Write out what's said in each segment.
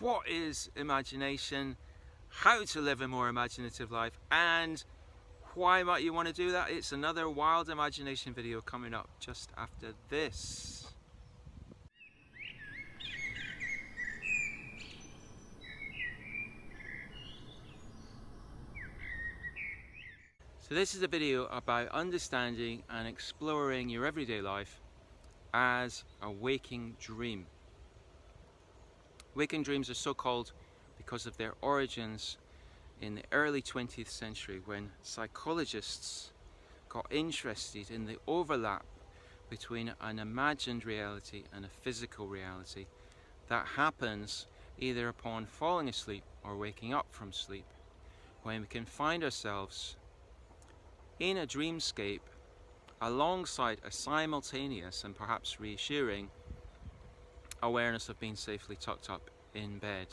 What is imagination, how to live a more imaginative life, and why might you want to do that? It's another wild imagination video coming up just after this. So this is a video about understanding and exploring your everyday life as a waking dream. Waking dreams are so called because of their origins in the early 20th century, when psychologists got interested in the overlap between an imagined reality and a physical reality that happens either upon falling asleep or waking up from sleep, when we can find ourselves in a dreamscape alongside a simultaneous and perhaps reassuring awareness of being safely tucked up in bed.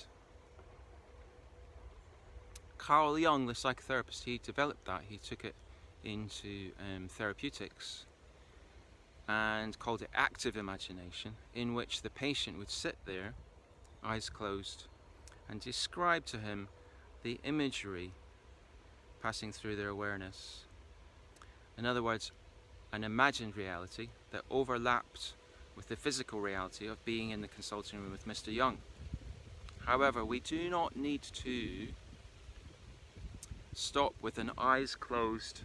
Carl Jung, the psychotherapist, he developed that. He took it into therapeutics and called it active imagination, in which the patient would sit there, eyes closed, and describe to him the imagery passing through their awareness. In other words, an imagined reality that overlapped with the physical reality of being in the consulting room with Mr. Jung. However, we do not need to stop with an eyes closed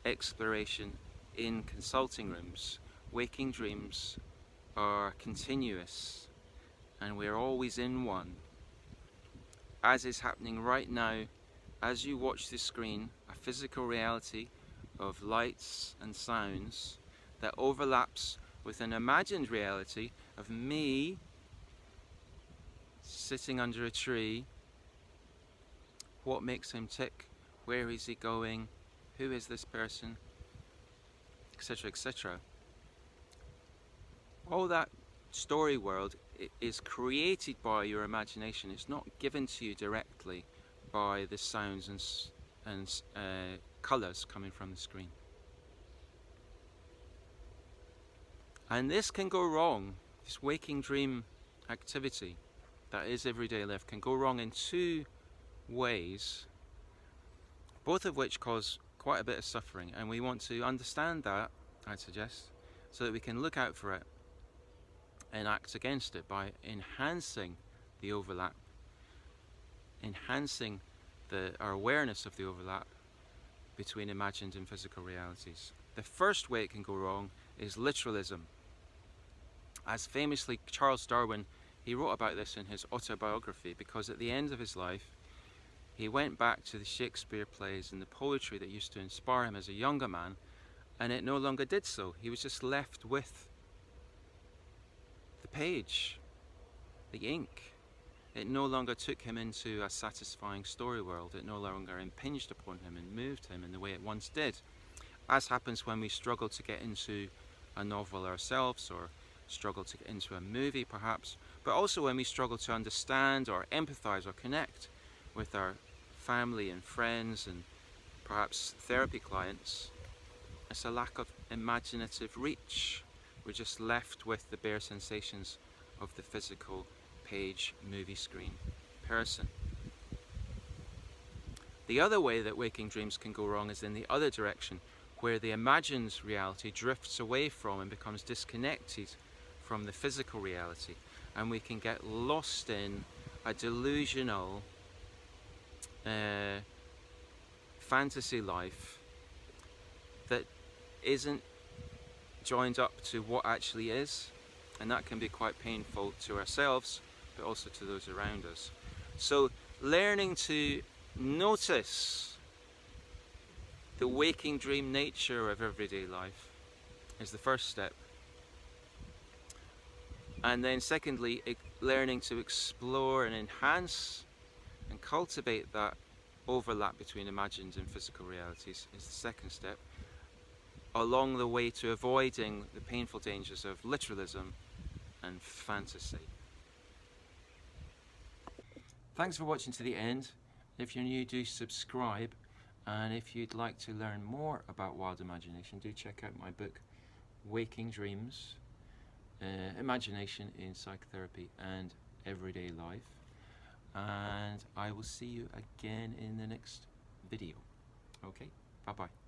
exploration in consulting rooms. Waking dreams are continuous, and we're always in one, as is happening right now as you watch this screen, a physical reality of lights and sounds that overlaps with an imagined reality of me sitting under a tree. What makes him tick? Where is he going? Who is this person? Etc., etc. All that story world is created by your imagination. It's not given to you directly by the sounds and colours coming from the screen. And this can go wrong. This waking dream activity that is everyday life can go wrong in two ways, both of which cause quite a bit of suffering, and we want to understand that, I'd suggest, so that we can look out for it and act against it by enhancing the overlap, enhancing our awareness of the overlap between imagined and physical realities. The first way it can go wrong is literalism. As famously Charles Darwin, he wrote about this in his autobiography, because at the end of his life he went back to the Shakespeare plays and the poetry that used to inspire him as a younger man, and it no longer did so. He was just left with the page, the ink. It no longer took him into a satisfying story world. It no longer impinged upon him and moved him in the way it once did. As happens when we struggle to get into a novel ourselves, or struggle to get into a movie perhaps, but also when we struggle to understand or empathize or connect with our family and friends and perhaps therapy clients. It's a lack of imaginative reach. We're just left with the bare sensations of the physical page, movie screen person. The other way that waking dreams can go wrong is in the other direction, where the imagined reality drifts away from and becomes disconnected from the physical reality, and we can get lost in a delusional fantasy life that isn't joined up to what actually is, and that can be quite painful to ourselves but also to those around us. So learning to notice the waking dream nature of everyday life is the first step. And then secondly, learning to explore and enhance and cultivate that overlap between imagined and physical realities is the second step, along the way to avoiding the painful dangers of literalism and fantasy. Thanks for watching to the end. If you're new, do subscribe, and if you'd like to learn more about wild imagination, do check out my book Waking Dreams, Imagination in Psychotherapy and everyday life. And I will see you again in the next video. Okay, bye bye.